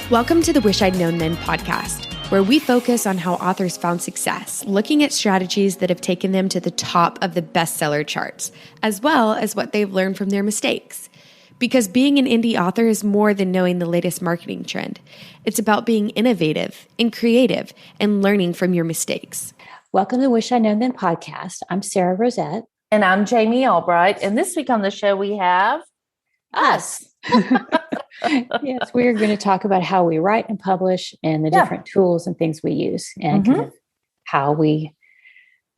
Welcome to the Wish I'd Known Then podcast, where we focus on how authors found success, looking at strategies that have taken them to the top of the bestseller charts, as well as what they've learned from their mistakes. Because being an indie author is more than knowing the latest marketing trend. It's about being innovative and creative and learning from your mistakes. Welcome to the Wish I'd Known Then podcast. I'm Sara Rosette. And I'm Jami Albright. And this week on the show, we have us. Yes, we are going to talk about how we write and publish and the different tools and things we use and kind of how we,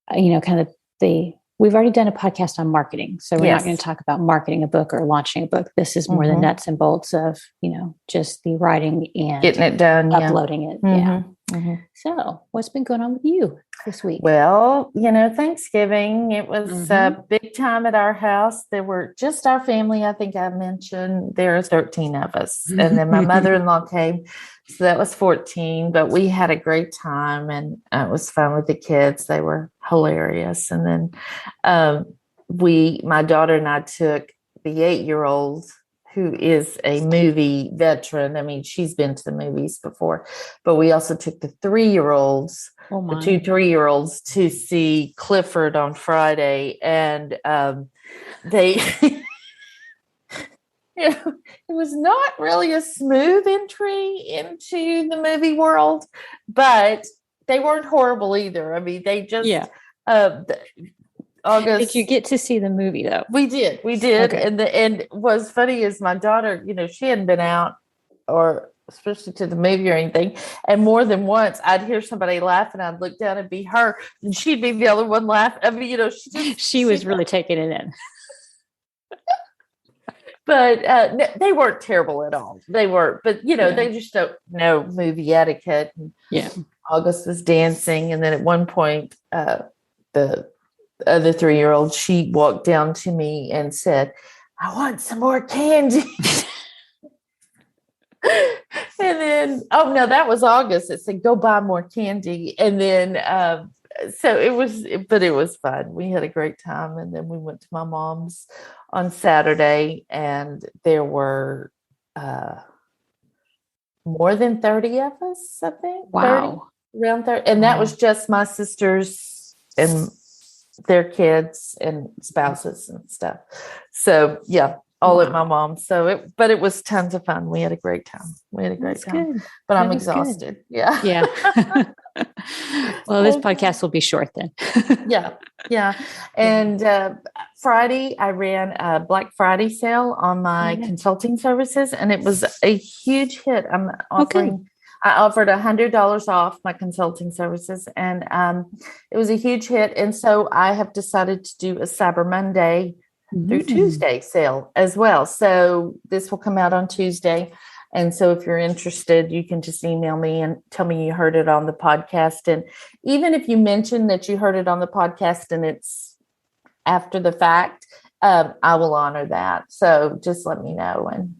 we've already done a podcast on marketing. So we're not going to talk about marketing a book or launching a book. This is more the nuts and bolts of, just the writing and getting it done, uploading it. Yeah. So what's been going on with you this week? Well, Thanksgiving, it was a big time at our house. There were just our family. I think I mentioned there are 13 of us. And then my mother-in-law came. So that was 14, but we had a great time and it was fun with the kids. They were hilarious. And then my daughter and I took the 8-year-old who is a movie veteran. I mean, she's been to the movies before, but we also took the 3-year-olds, the 2 3-year-olds to see Clifford on Friday. And they, it was not really a smooth entry into the movie world, but they weren't horrible either. I mean, they just, August. Did you get to see the movie though? We did. Okay. And what's funny is my daughter, she hadn't been out or especially to the movie or anything. And more than once I'd hear somebody laugh and I'd look down and be her and she'd be the other one laughing. I mean, she was really taking it in. But they weren't terrible at all. They weren't, but they just don't know movie etiquette. And August was dancing. And then at one point, the other 3-year-old, she walked down to me and said, "I want some more candy." And then, oh no, that was August. It said, "Go buy more candy." And then, so it was fun. We had a great time. And then we went to my mom's on Saturday and there were, more than 30 of us, I think. Wow. 30, around 30. And that was just my sisters and their kids and spouses and stuff. So all at my mom's. So it was tons of fun. We had a great time. That's time. Good. But I'm exhausted. Good. Yeah. Well, this podcast will be short then. Yeah. And Friday, I ran a Black Friday sale on my consulting services, and it was a huge hit. I offered $100 off my consulting services, and it was a huge hit. And so I have decided to do a Cyber Monday through Tuesday sale as well. So this will come out on Tuesday. And so if you're interested, you can just email me and tell me you heard it on the podcast. And even if you mention that you heard it on the podcast and it's after the fact, I will honor that. So just let me know. And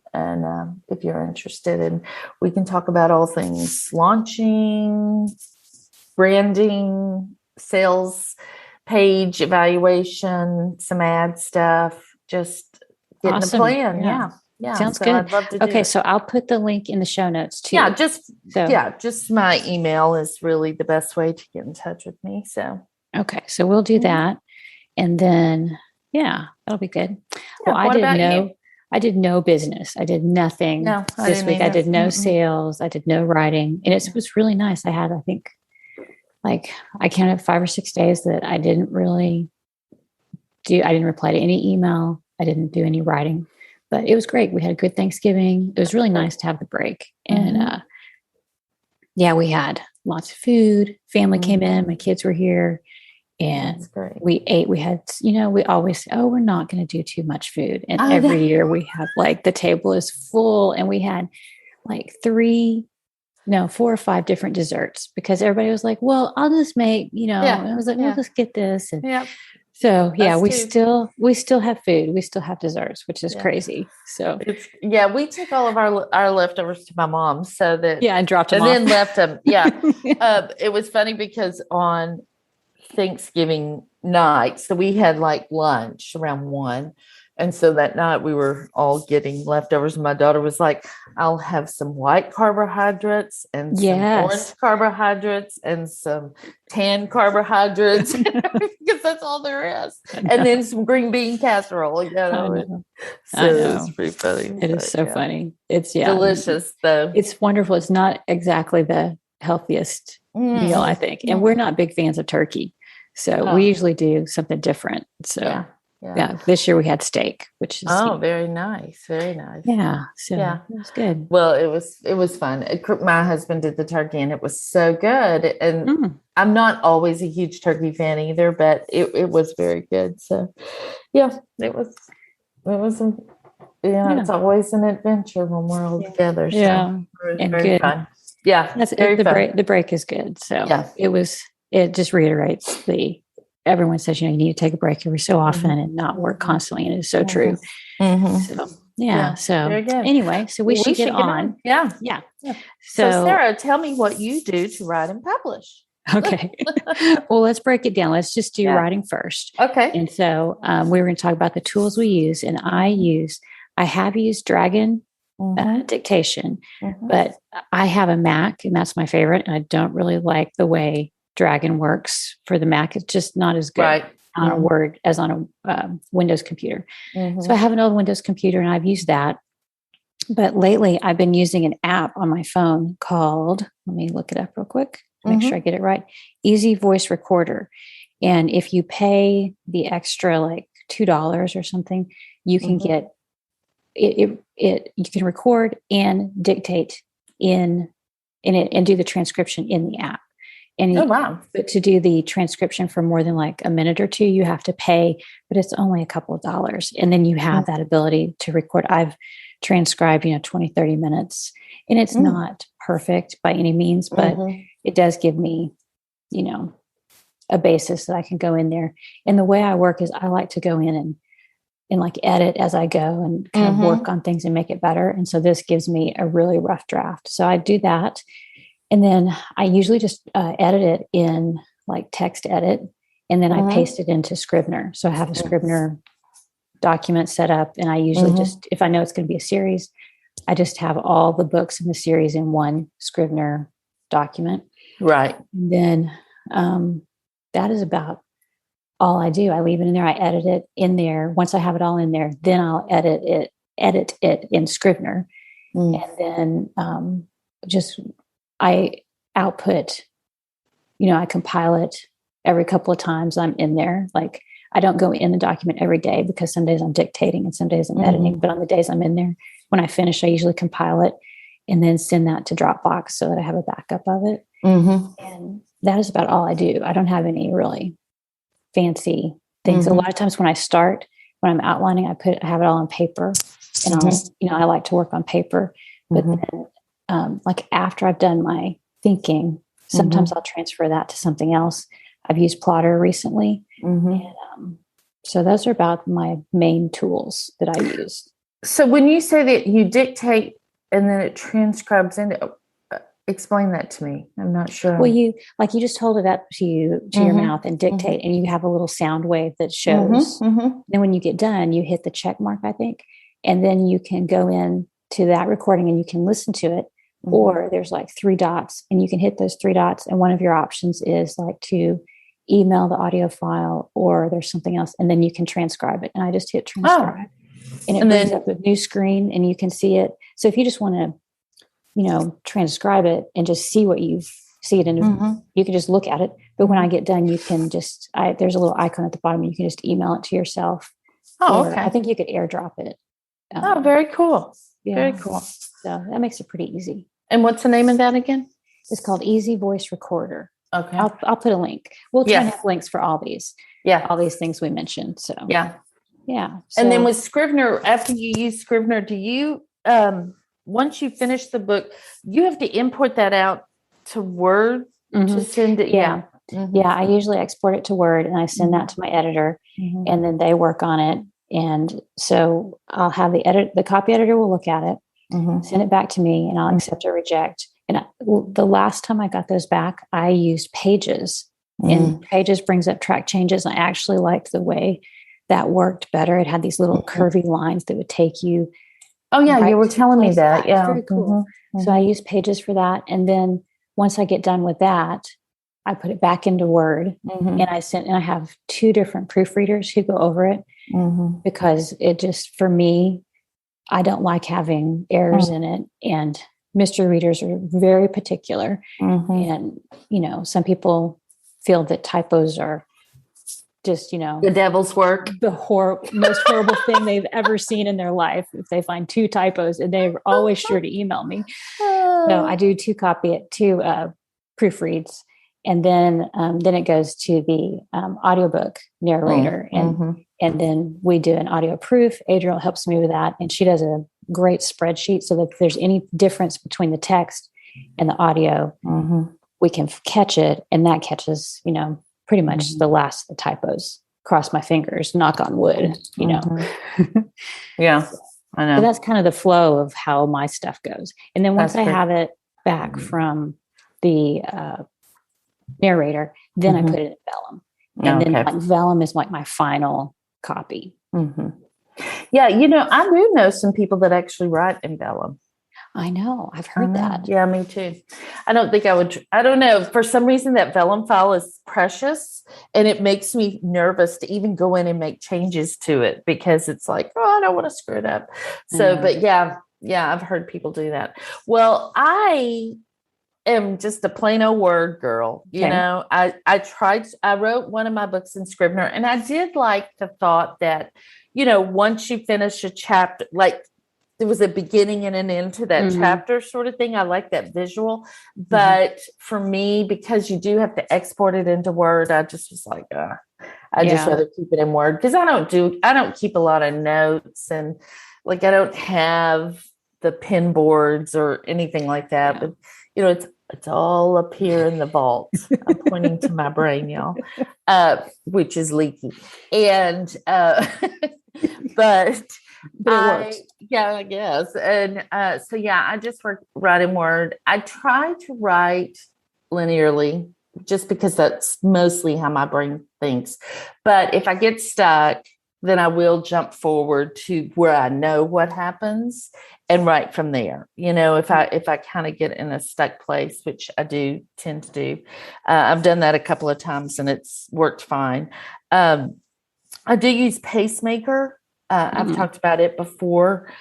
if you're interested, and we can talk about all things launching, branding, sales page evaluation, some ad stuff, just getting the plan. Yeah. Sounds good. I'd love to do it. So I'll put the link in the show notes too. Just my email is really the best way to get in touch with me. So, okay. So we'll do that. And then, that'll be good. Well, I did no business. I did nothing this week. I did no sales. I did no writing. And it was really nice. I had, I think, I counted 5 or 6 days that I didn't reply to any email. I didn't do any writing, but it was great. We had a good Thanksgiving. It was really nice to have the break. And we had lots of food. Family came in. My kids were here. And we ate. We had, we always say, we're not going to do too much food. And every year we have the table is full, and we had 4 or 5 different desserts because everybody was like, well, I'll just make, and I was like, we'll just get this. And so, we still have food. We still have desserts, which is crazy. So we took all of our leftovers to my mom so that, and dropped them off. And then left them. Yeah. It was funny because on Thanksgiving night. So we had like lunch around 1. And so that night we were all getting leftovers. My daughter was like, I'll have some white carbohydrates and some orange carbohydrates and some tan carbohydrates because that's all there is. And then some green bean casserole, you know. So it's pretty funny. It is so funny. It's delicious though. It's wonderful. It's not exactly the healthiest meal, I think. And we're not big fans of turkey. So we usually do something different. So yeah. This year we had steak, which is very nice. Very nice. Yeah. So it was good. Well, it was fun. My husband did the turkey and it was so good. And I'm not always a huge turkey fan either, but it was very good. So it was it's always an adventure when we're all together. So and very good. Fun. Yeah. That's the break is good. So it just reiterates everyone says, you need to take a break every so often and not work constantly. And it's so true. So, So anyway, so we should get on. Yeah. So Sara, tell me what you do to write and publish. Okay. Well, let's break it down. Let's just do writing first. Okay. And so we were going to talk about the tools we use. And I have used Dragon Dictation, but I have a Mac and that's my favorite. And I don't really like the way Dragon works for the Mac. It's just not as good on a Word as on a Windows computer. So I have an old Windows computer and I've used that. But lately I've been using an app on my phone called, let me look it up real quick to make sure I get it right, Easy Voice Recorder. And if you pay the extra like $2 or something, you can get you can record and dictate in it and do the transcription in the app. And but to do the transcription for more than like a minute or two, you have to pay, but it's only a couple of dollars. And then you have that ability to record. I've transcribed, 20, 30 minutes, and it's not perfect by any means, but it does give me, a basis that I can go in there. And the way I work is I like to go in and like edit as I go and kind of work on things and make it better. And so this gives me a really rough draft. So I do that. And then I usually just edit it in like text edit, and then I paste it into Scrivener. So I have a Scrivener document set up, and I usually just, if I know it's going to be a series, I just have all the books in the series in one Scrivener document. Right. And then that is about all I do. I leave it in there. I edit it in there. Once I have it all in there, then I'll edit it in Scrivener. And then I output, I compile it every couple of times I'm in there. Like I don't go in the document every day because some days I'm dictating and some days I'm editing, but on the days I'm in there, when I finish, I usually compile it and then send that to Dropbox so that I have a backup of it. And that is about all I do. I don't have any really fancy things. A lot of times when I'm outlining, I have it all on paper, and I like to work on paper, but then like after I've done my thinking, sometimes I'll transfer that to something else. I've used Plottr recently. And, so those are about my main tools that I use. So when you say that you dictate and then it transcribes into, explain that to me. I'm not sure. Well, you just hold it up to your mouth and dictate, and you have a little sound wave that shows. Then when you get done, you hit the check mark, I think, and then you can go in to that recording and you can listen to it. Or there's like 3 dots, and you can hit those 3 dots. And one of your options is like to email the audio file, or there's something else, and then you can transcribe it. And I just hit transcribe, and it brings up a new screen, and you can see it. So if you just want to, transcribe it and just see what you see it in, you can just look at it. But when I get done, you can just there's a little icon at the bottom. You can just email it to yourself. Okay. I think you could AirDrop it. Very cool. Yeah. Very cool. So that makes it pretty easy. And what's the name of that again? It's called Easy Voice Recorder. Okay. I'll put a link. We'll try and have links for all these. Yeah. All these things we mentioned. So yeah. So, and then with Scrivener, after you use Scrivener, do you once you finish the book, you have to import that out to Word to send it? Yeah. Yeah. I usually export it to Word and I send that to my editor, and then they work on it. And so I'll have the copy editor will look at it, send it back to me, and I'll accept or reject. And the last time I got those back, I used Pages And Pages brings up track changes. I actually liked the way that worked better. It had these little curvy lines that would take you. Oh yeah, you were telling me that. Yeah, very cool. So I use Pages for that, and then once I get done with that, I put it back into Word, and I have 2 different proofreaders who go over it because it just, for me, I don't like having errors in it, and mystery readers are very particular, and some people feel that typos are just, the devil's work, the most horrible thing they've ever seen in their life. If they find 2 typos, and they're always sure to email me. So I do 2 proofreads, and then it goes to the audiobook narrator, and then we do an audio proof. Adriel helps me with that, and she does a great spreadsheet so that if there's any difference between the text and the audio, we can catch it, and that catches pretty much the typos. Cross my fingers, knock on wood, Yeah, I know. So that's kind of the flow of how my stuff goes. And then once I have it back from the narrator, then I put it in Vellum. And then Vellum is like my final copy. Yeah, I do know some people that actually write in Vellum. I know. I've heard that. Yeah, me too. I don't think I would. I don't know. For some reason, that Vellum file is precious, and it makes me nervous to even go in and make changes to it because it's like, I don't want to screw it up. So, but yeah, I've heard people do that. Well, I am just a plain old Word girl. I wrote one of my books in Scrivener, and I did like the thought that, once you finish a chapter, like, there was a beginning and an end to that chapter sort of thing. I like that visual. But for me, because you do have to export it into Word, I just was like, I just rather keep it in Word, because I don't keep a lot of notes, and like, I don't have the pin boards or anything like that. But, it's all up here in the vault. I'm pointing to my brain, y'all, which is leaky. And, but it works. Yeah, I guess. And I just write in Word. I try to write linearly just because that's mostly how my brain thinks. But if I get stuck, then I will jump forward to where I know what happens and write from there. If I kind of get in a stuck place, which I do tend to do, I've done that a couple of times and it's worked fine. I do use Pacemaker. I've talked about it before.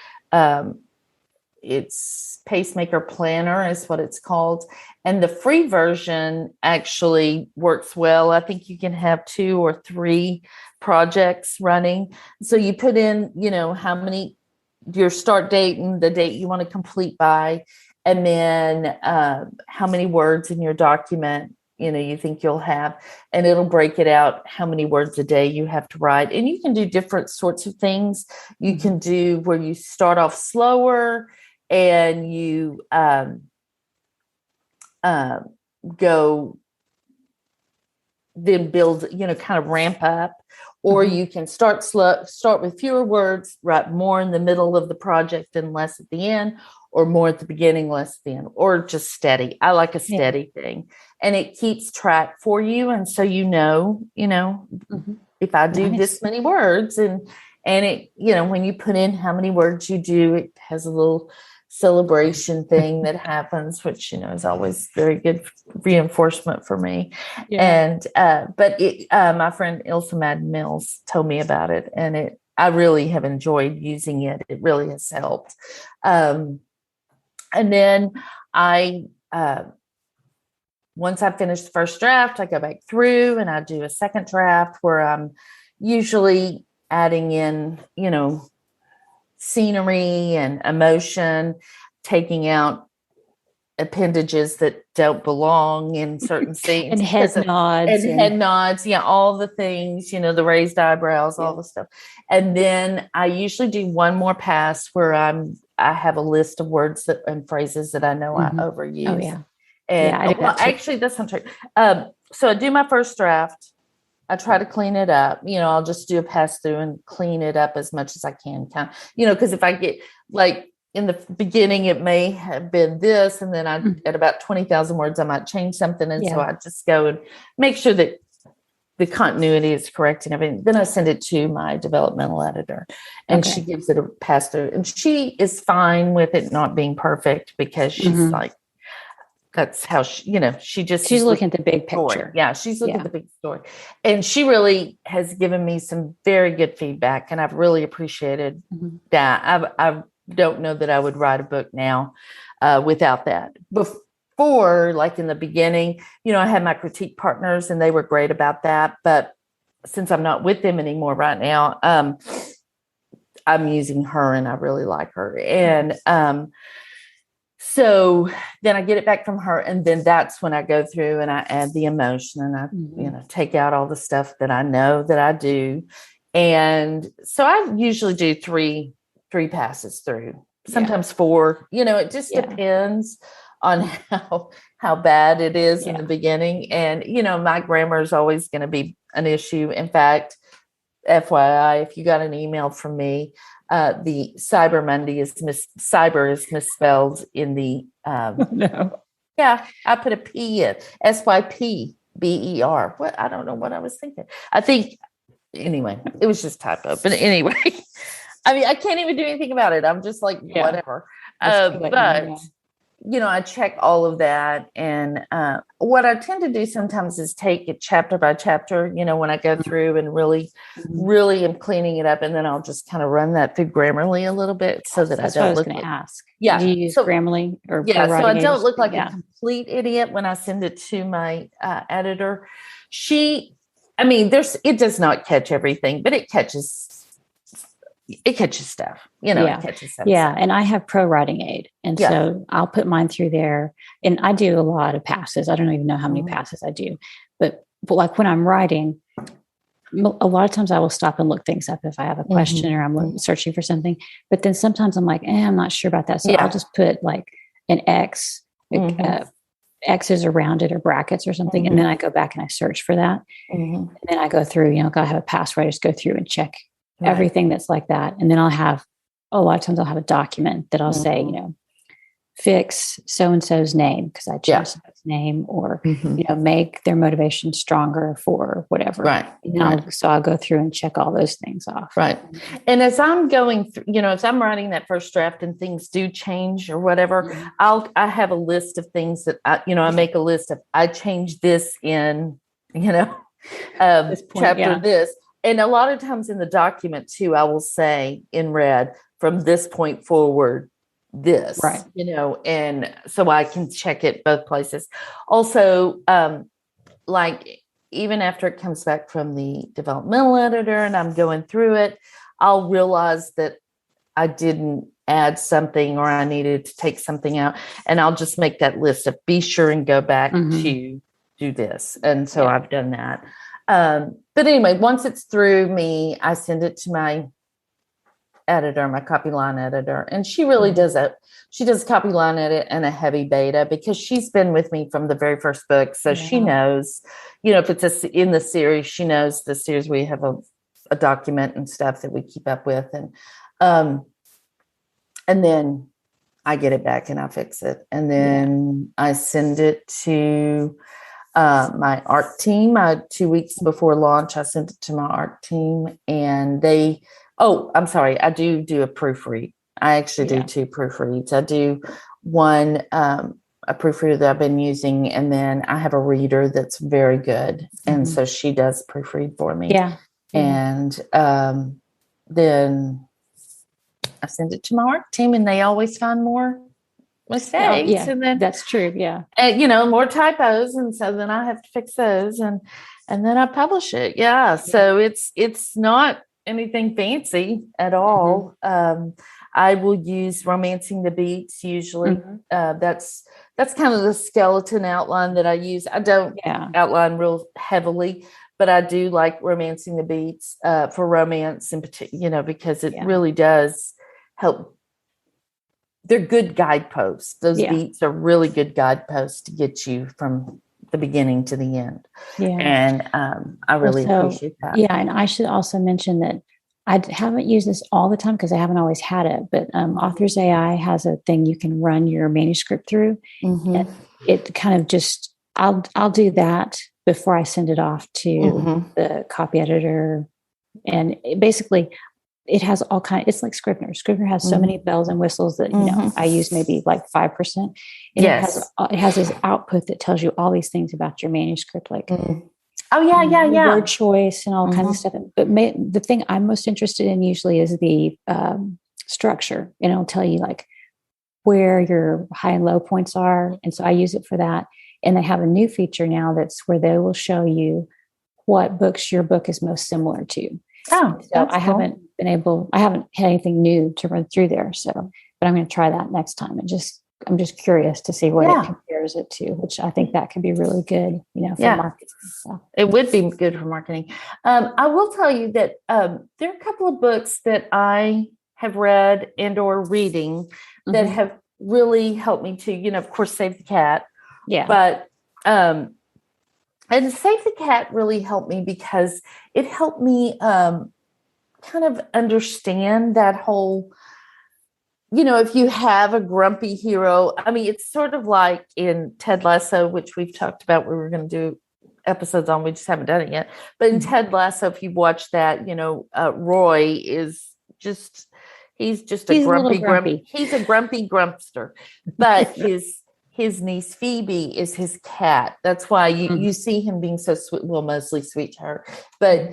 It's Pacemaker Planner is what it's called. And the free version actually works well. I think you can have 2 or 3 projects running. So you put in, how many, your start date and the date you want to complete by, and then how many words in your document you think you'll have, and it'll break it out how many words a day you have to write. And you can do different sorts of things. You can do where you start off slower and you go then build, kind of ramp up, or you can start slow, start with fewer words, write more in the middle of the project and less at the end, or more at the beginning, less at the end, or just steady. I like a steady thing, and it keeps track for you. And so, if I do this many words and it, when you put in how many words you do, it has a little celebration thing that happens, which, is always very good reinforcement for me. Yeah. And, but my friend Ilsa Madden Mills told me about it, and I really have enjoyed using it. It really has helped. And then once I finish the first draft, I go back through and I do a second draft where I'm usually adding in, scenery and emotion, taking out appendages that don't belong in certain scenes. And head nods. And head nods. Yeah, all the things, the raised eyebrows, all the stuff. And then I usually do one more pass where I have a list of words and phrases that I know I overuse. Oh, yeah. And actually, that's not true. So I do my first draft. I try to clean it up. I'll just do a pass through and clean it up as much as I can. Because if I get in the beginning, it may have been this, and then at about 20,000 words, I might change something. And so I just go and make sure that the continuity is correct and everything. Then I send it to my developmental editor, and she gives it a pass through. And she is fine with it not being perfect, because she's like, that's how she's looking at the big picture. Story. Yeah, she's looking at the big story. And she really has given me some very good feedback, and I've really appreciated that. I don't know that I would write a book now without that. Before, like in the beginning, I had my critique partners, and they were great about that. But since I'm not with them anymore right now, I'm using her, and I really like her. And so then I get it back from her, and then that's when I go through and I add the emotion, and I, take out all the stuff that I know that I do. And so I usually do three passes through, sometimes 4. It just depends on how bad it is in the beginning. And, my grammar is always going to be an issue. In fact, FYI, if you got an email from me, the Cyber Monday cyber is misspelled in the no. Yeah, I put a P in, SYPBER. What? I don't know what I was thinking. I think anyway, it was just typo. But anyway, I mean, I can't even do anything about it. I'm just like whatever. But I check all of that. And what I tend to do sometimes is take it chapter by chapter, when I go through and really am cleaning it up. And then I'll just kind of run that through Grammarly a little bit so that I don't look going to ask. Yeah. Do you use Grammarly or so I don't look like a complete idiot when I send it to my editor. It does not catch everything, but it catches stuff, it catches stuff. Yeah. And I have Pro Writing Aid. And so I'll put mine through there, and I do a lot of passes. I don't even know how many passes I do, but like when I'm writing, a lot of times I will stop and look things up if I have a question or I'm searching for something, but then sometimes I'm like, I'm not sure about that. So I'll just put like an X, X's around it or brackets or something. And then I go back and I search for that. And then I go through, gotta have a pass where I just go through and check everything that's like that. And then a lot of times I'll have a document that I'll say, fix so-and-so's name because I changed someone's name, or, make their motivation stronger for whatever. Right. So I'll go through and check all those things off. Right. And as I'm going through, as I'm writing that first draft and things do change or whatever, I have a list of things that I make a list of, I changed this in, this point, chapter this. And a lot of times in the document too, I will say in red, from this point forward, this, right. And so I can check it both places. Also, like even after it comes back from the developmental editor and I'm going through it, I'll realize that I didn't add something or I needed to take something out. And I'll just make that list of be sure and go back to do this. And so I've done that. But anyway, once it's through me, I send it to my editor, my copy line editor, and she really does it. She does copy line edit and a heavy beta because she's been with me from the very first book. So she knows, if it's in the series, she knows the series. We have a document and stuff that we keep up with. And then I get it back and I fix it. And then I send it to my art team. 2 weeks before launch, I sent it to my art team, and I'm sorry, I do a proofread. I actually do 2 proofreads. I do one, a proofreader that I've been using, and then I have a reader that's very good. And so she does proofread for me. Yeah. And then I send it to my art team, and they always find more mistakes. And then that's true. Yeah. And, more typos. And so then I have to fix those and then I publish it. Yeah. So it's not anything fancy at all. I will use Romancing the Beats usually. That's kind of the skeleton outline that I use. I don't outline real heavily, but I do like Romancing the Beats for romance in particular, because it really does help. They're good guideposts. Those beats are really good guideposts to get you from the beginning to the end. Yeah. And I really appreciate that. Yeah. And I should also mention that I haven't used this all the time because I haven't always had it, but Authors AI has a thing you can run your manuscript through. And it kind of just, I'll do that before I send it off to the copy editor. And it has all it's like Scrivener. Scrivener has so many bells and whistles that, I use maybe like 5%. And it has this output that tells you all these things about your manuscript, like word choice and all kinds of stuff. But the thing I'm most interested in usually is the structure, and it'll tell you like where your high and low points are. And so I use it for that. And they have a new feature now that's where they will show you what books your book is most similar to. Oh, so I haven't had anything new to run through there. So, but I'm going to try that next time. I'm just curious to see what it compares it to, which I think that could be really good, for marketing. So. It would be good for marketing. I will tell you that there are a couple of books that I have read and or reading that have really helped me to, of course, Save the Cat. Yeah. But and Save the Cat really helped me because it helped me kind of understand that whole, if you have a grumpy hero, I mean, it's sort of like in Ted Lasso, which we've talked about, we were going to do episodes on, we just haven't done it yet. But in Ted Lasso, if you watch that, Roy is just, he's a grumpy. He's a grumpy grumpster, but his niece Phoebe is his cat. That's why you see him being so sweet, well, mostly sweet to her, but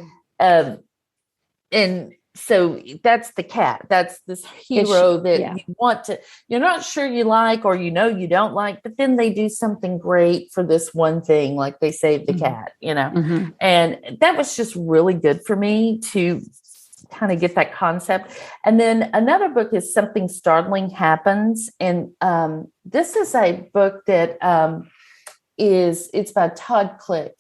and so that's the cat. That's this hero that you want to, you're not sure you like, or you don't like, but then they do something great for this one thing, like they save the cat, and that was just really good for me to kind of get that concept. And then another book is Something Startling Happens. And this is a book that it's by Todd Click.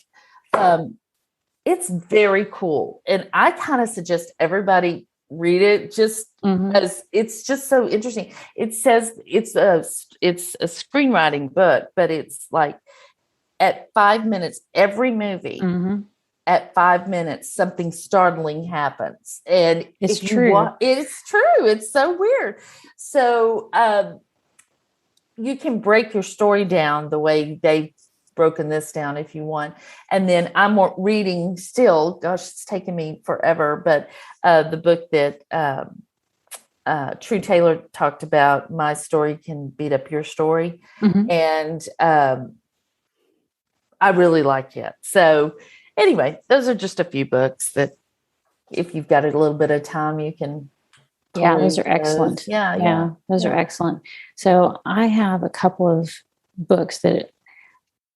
It's very cool. And I kind of suggest everybody read it just because it's just so interesting. It says it's a screenwriting book, but it's like at 5 minutes, every movie, at 5 minutes, something startling happens. And it's true. It's true. It's so weird. So you can break your story down the way they've broken this down if you want. And then I'm reading still, gosh, it's taken me forever, but the book that True Taylor talked about, My Story Can Beat Up Your Story. And I really like it. So anyway, those are just a few books that if you've got a little bit of time, you can. Yeah, those are excellent. Yeah. Those are excellent. So I have a couple of books that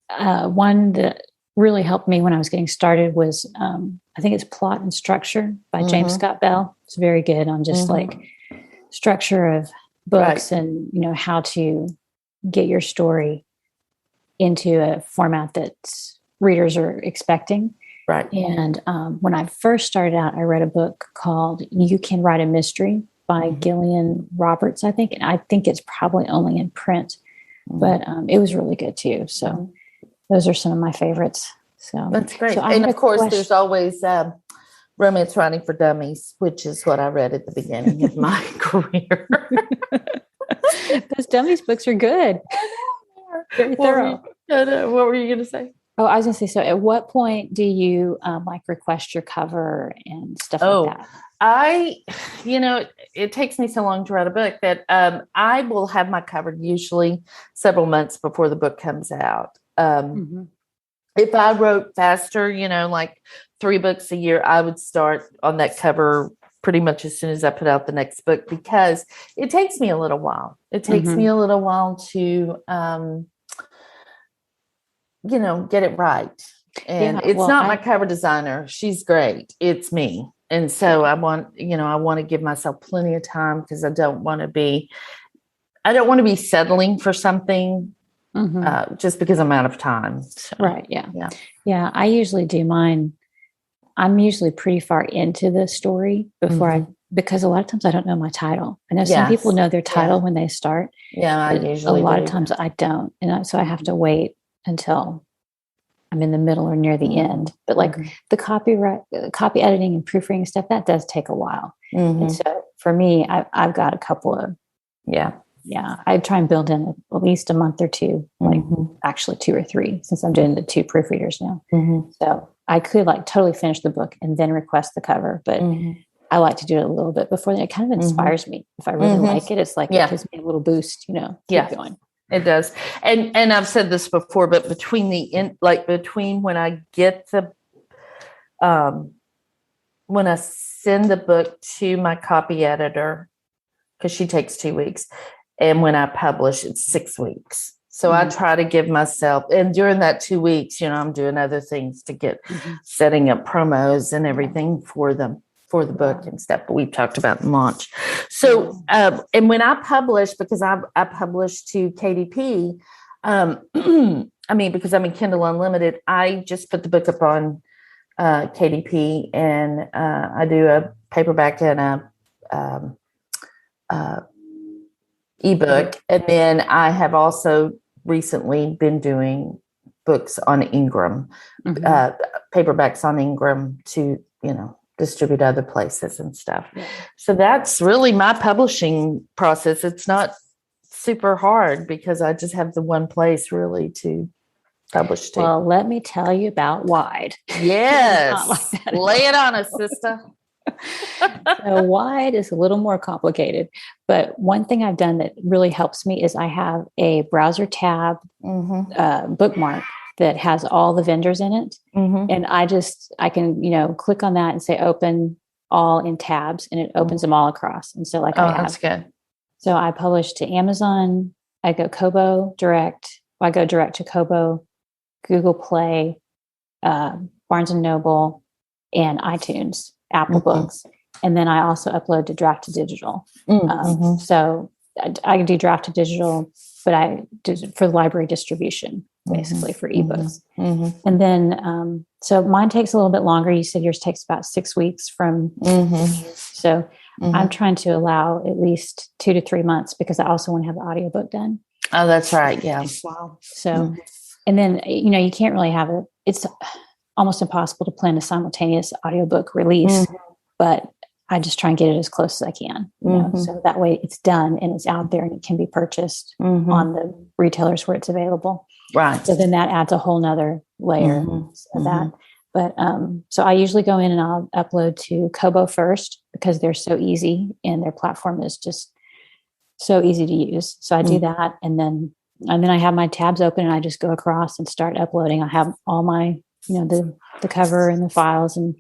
one that really helped me when I was getting started was, I think it's Plot and Structure by James Scott Bell. It's very good on just like structure of books and, how to get your story into a format that readers are expecting. Right. And when I first started out, I read a book called You Can Write a Mystery by Gillian Roberts, I think. And I think it's probably only in print, but it was really good too. So those are some of my favorites. So that's great. So and of course, there's always Romance Writing for Dummies, which is what I read at the beginning of my career. Those dummies books are good. Very thorough. What were you going to say? Oh, I was going to say, so at what point do you request your cover and stuff like that? It takes me so long to write a book that I will have my cover usually several months before the book comes out. If I wrote faster, like 3 books a year, I would start on that cover pretty much as soon as I put out the next book, because it takes me a little while. It takes me a little while to, get it right. And it's not my cover designer. She's great. It's me. And so I want to give myself plenty of time, because I don't want to be settling for something just because I'm out of time. So, right. Yeah. I usually do mine. I'm usually pretty far into the story before because a lot of times I don't know my title. I know some people know their title when they start. Yeah. I usually a lot of times I don't. And so I have to wait until I'm in the middle or near the end. But like the copy editing and proofreading stuff, that does take a while. And so for me, I've got a couple of, I try and build in at least a month or two, like actually 2 or 3, since I'm doing the 2 proofreaders now. So I could like totally finish the book and then request the cover, but I like to do it a little bit before that. It kind of inspires me. If I really like it, it's like, it gives me a little boost, keep going. It does. And I've said this before, but between when I get when I send the book to my copy editor, because she takes 2 weeks, and when I publish, it's 6 weeks. So I try to give myself, and during that 2 weeks, I'm doing other things to get setting up promos and everything for them. For the book and stuff that we've talked about in launch. So, and when I publish, because I publish to KDP, because I'm in Kindle Unlimited, I just put the book up on KDP, and I do a paperback and a ebook. And then I have also recently been doing books on Ingram, paperbacks on Ingram to, distribute other places and stuff. So that's really my publishing process. It's not super hard because I just have the one place really to publish to. Well, let me tell you about Wide. Yes. Lay it on us, sister. So Wide is a little more complicated, but one thing I've done that really helps me is I have a browser tab bookmark that has all the vendors in it. And I can, click on that and say, open all in tabs, and it opens them all across. And so that's good. So I publish to Amazon. I go Kobo direct. I go direct to Kobo, Google Play, Barnes and Noble, and iTunes, Apple Books. And then I also upload to Draft to Digital. So I do Draft to Digital, but I do for library distribution, basically for ebooks. And then, so mine takes a little bit longer. You said yours takes about 6 weeks from, so I'm trying to allow at least 2 to 3 months because I also want to have the audiobook done. Oh, that's right. Yeah. Wow. So, and then, you can't really have it's almost impossible to plan a simultaneous audiobook release, but I just try and get it as close as I can, so that way it's done and it's out there and it can be purchased on the retailers where it's available. Right. So then that adds a whole nother layer of that. But so I usually go in and I'll upload to Kobo first because they're so easy and their platform is just so easy to use. So I do that, and then I have my tabs open and I just go across and start uploading. I have all my the cover and the files and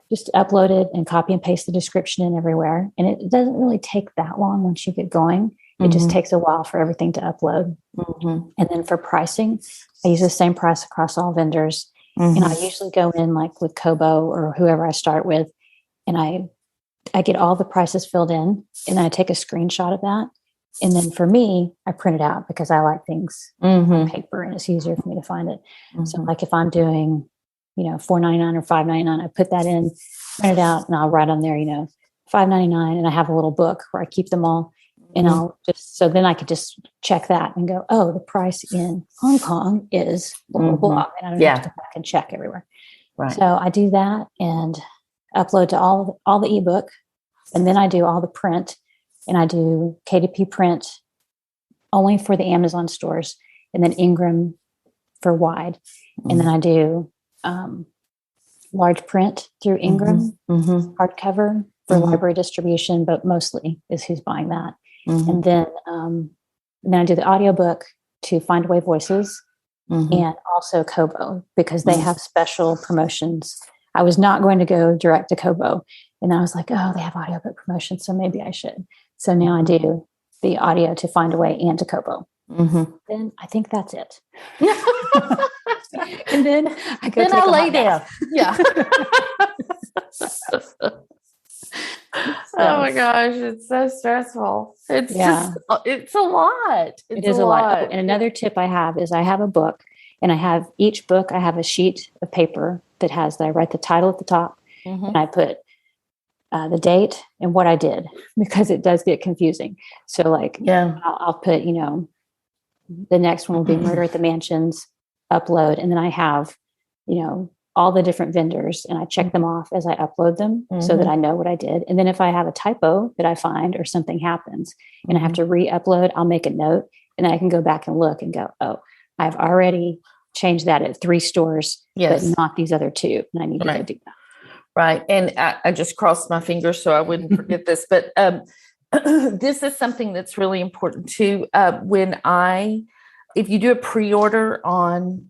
just upload it and copy and paste the description in everywhere. And it doesn't really take that long once you get going. It just takes a while for everything to upload. And then for pricing, I use the same price across all vendors. And I usually go in like with Kobo or whoever I start with, and I get all the prices filled in, and then I take a screenshot of that. And then for me, I print it out because I like things on paper and it's easier for me to find it. So like if I'm doing, $4.99 or $5.99, I put that in, print it out, and I'll write on there, $5.99, and I have a little book where I keep them all. And I'll so then I could just check that and go, oh, the price in Hong Kong is blah, blah, blah. And I don't have to go back and check everywhere. Right. So I do that and upload to all the ebook. And then I do all the print, and I do KDP print only for the Amazon stores, and then Ingram for Wide. And then I do large print through Ingram, hardcover for library distribution, but mostly is who's buying that. And then I do the audiobook to Find Away Voices and also Kobo because they have special promotions. I was not going to go direct to Kobo, and I was like, oh, they have audiobook promotions, so maybe I should. So now I do the audio to Find Away and to Kobo. Then I think that's it. And then I go. Then I lay down. Yeah. Oh my gosh, it's so stressful. It's it's a lot. It is a lot. And another tip I have is I have a book, and I have each book, I have a sheet of paper that I write the title at the top, and I put the date and what I did, because it does get confusing. So I'll put, the next one will be Murder at the Mansions, upload, and then I have, all the different vendors, and I check them off as I upload them so that I know what I did. And then if I have a typo that I find or something happens and I have to re-upload, I'll make a note, and then I can go back and look and go, oh, I've already changed that at 3 stores, but not these other 2. And I need to go do that. Right. And I just crossed my fingers so I wouldn't forget this. But this is something that's really important too. If you do a pre-order on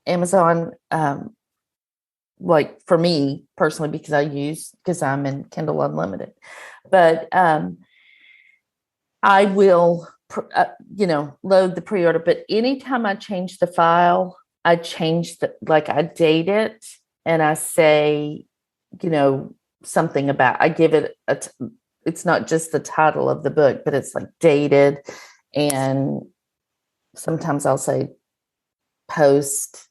Amazon, like for me personally, because I'm in Kindle Unlimited, but I will, load the pre-order. But anytime I change the file, I date it, and I say, something about, I give it it's not just the title of the book, but it's like dated. And sometimes I'll say post.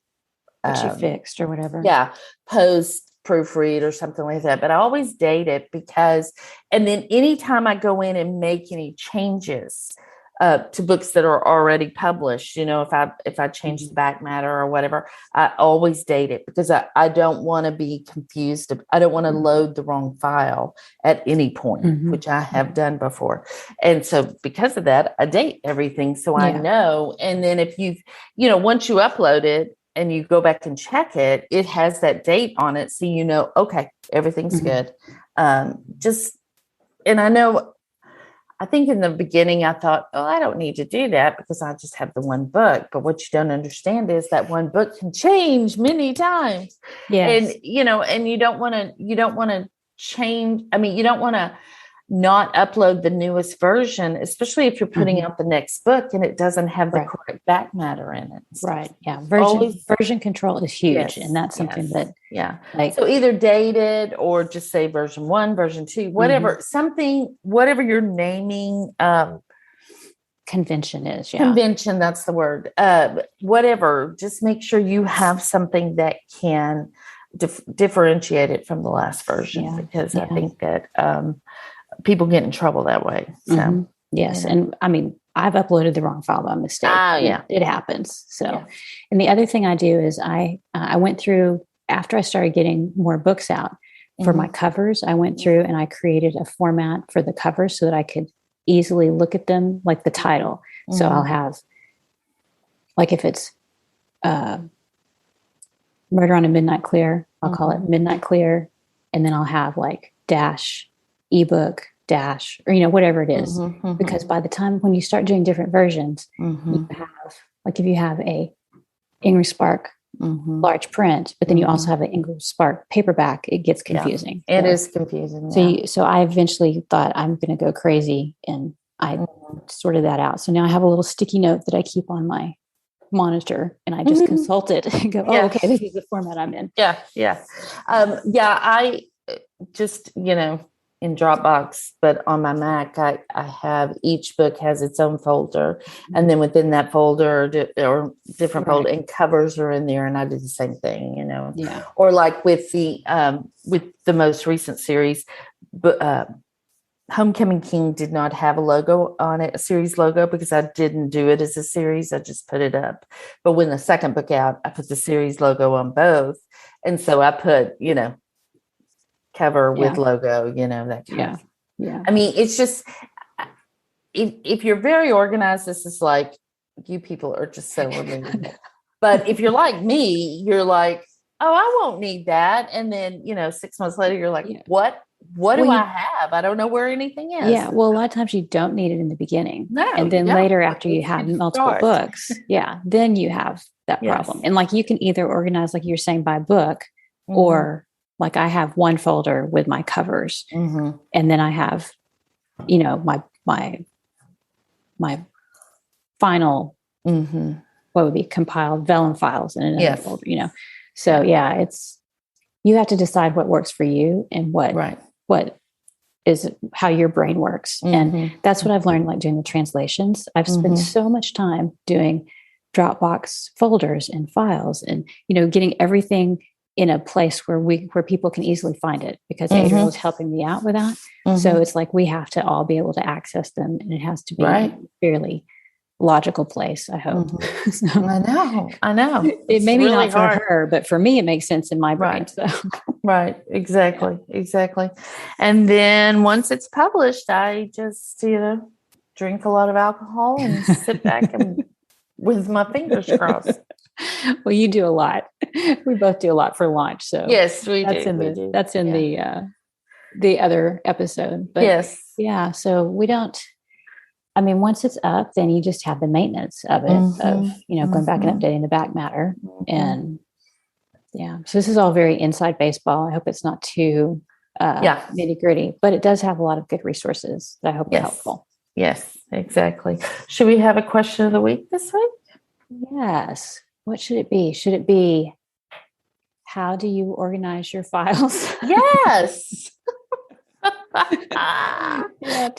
That you fixed or whatever. Yeah. Post proofread or something like that. But I always date it and then anytime I go in and make any changes to books that are already published, if I change the back matter or whatever, I always date it because I don't want to be confused. I don't want to load the wrong file at any point, which I have done before. And so because of that, I date everything. So I know. And then if once you upload it and you go back and check it, it has that date on it. So, okay, everything's good. And I think in the beginning I thought, oh, I don't need to do that because I just have the one book. But what you don't understand is that one book can change many times. Yes. And you don't want to change. I mean, you don't want to not upload the newest version, especially if you're putting out the next book and it doesn't have the correct back matter in it. Right. Yeah. Version control is huge. Yes, and that's something that, so either dated or just say version 1, version 2, whatever, whatever your naming, convention is. Convention. That's the word. Whatever, just make sure you have something that can differentiate it from the last version, because I think that, people get in trouble that way. So yes. And I mean, I've uploaded the wrong file by mistake. It happens. So, and the other thing I do is I went through, after I started getting more books out for my covers, I went through and I created a format for the covers so that I could easily look at them like the title. So I'll have, like if it's Murder on a Midnight Clear, I'll call it Midnight Clear. And then I'll have like dash ebook dash, or whatever it is, because by the time when you start doing different versions, you have, like if you have a English Spark large print, but then you also have an English Spark paperback, it gets confusing. It is confusing. So I eventually thought I'm going to go crazy, and I sorted that out. So now I have a little sticky note that I keep on my monitor, and I just consult it and go, okay, this is the format I'm in. I just, in Dropbox, but on my Mac, I have, each book has its own folder, and then within that folder or different folder, and covers are in there, and I do the same thing, or like with the most recent series, Homecoming King did not have a logo on it, a series logo, because I didn't do it as a series. I just put it up. But when the second book out, I put the series logo on both. And so I put, cover with logo, that kind of. Yeah. I mean, it's just, if you're very organized, this is like, you people are just so removed. But if you're like me, you're like, oh, I won't need that. And then, 6 months later, you're like, what do I have? I don't know where anything is. Yeah. Well, a lot of times you don't need it in the beginning. No, and then later, after you have multiple books, then you have that problem. And like, you can either organize, like you're saying, by book, or like I have one folder with my covers, and then I have, my final, what would be compiled Vellum files in another folder, So you have to decide what works for you and what is how your brain works. And that's what I've learned, like doing the translations. I've spent so much time doing Dropbox folders and files, and, getting everything in a place where people can easily find it, because Adriel is helping me out with that. So it's like, we have to all be able to access them, and it has to be fairly logical place, I hope. Mm-hmm. So, I know. It may be really not for her, but for me, it makes sense in my brain. Right. So. Right. Exactly. And then once it's published, I just, drink a lot of alcohol and sit back and with my fingers crossed. Well, you do a lot. We both do a lot for launch. So yes, we that's do. That's in the other episode. But yes. Yeah. So we don't, once it's up, then you just have the maintenance of it, of, going back and updating the back matter. And so this is all very inside baseball. I hope it's not too nitty gritty, but it does have a lot of good resources that I hope are helpful. Yes, exactly. Should we have a question of the week this week? Yes. What should it be? Should it be, how do you organize your files? Yes.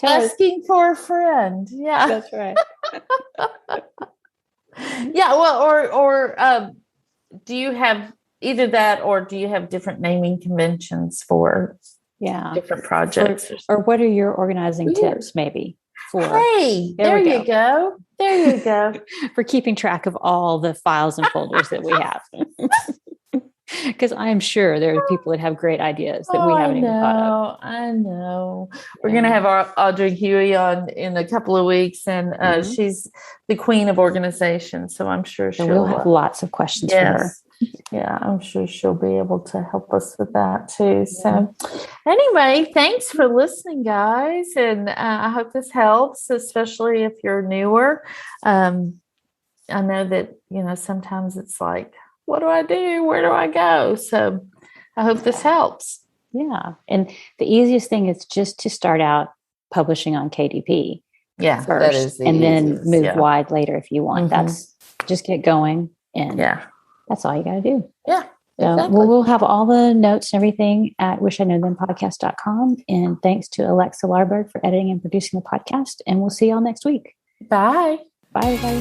Asking for a friend. Yeah, that's right. Or do you have either that, or do you have different naming conventions for different projects? Or what are your organizing tips maybe? Hey, there you go. For keeping track of all the files and folders that we have. Because I'm sure there are people that have great ideas that we haven't even thought of. I know. We're going to have Audrey Huey on in a couple of weeks, and she's the queen of organization. So I'm sure we'll have lots of questions for her. Yeah, I'm sure she'll be able to help us with that too. So anyway, thanks for listening, guys. And I hope this helps, especially if you're newer. I know that, sometimes it's like, what do I do? Where do I go? So I hope this helps. Yeah. And the easiest thing is just to start out publishing on KDP first, that is and then move wide later if you want. That's just get going. And that's all you got to do. Yeah. So we'll have all the notes and everything at wishiknowthenpodcast.com. And thanks to Alexa Larberg for editing and producing the podcast. And we'll see y'all next week. Bye. Bye, everybody.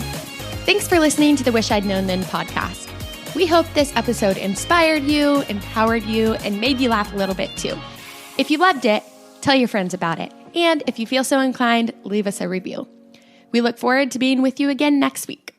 Thanks for listening to the Wish I'd Known Then podcast. We hope this episode inspired you, empowered you, and made you laugh a little bit too. If you loved it, tell your friends about it. And if you feel so inclined, leave us a review. We look forward to being with you again next week.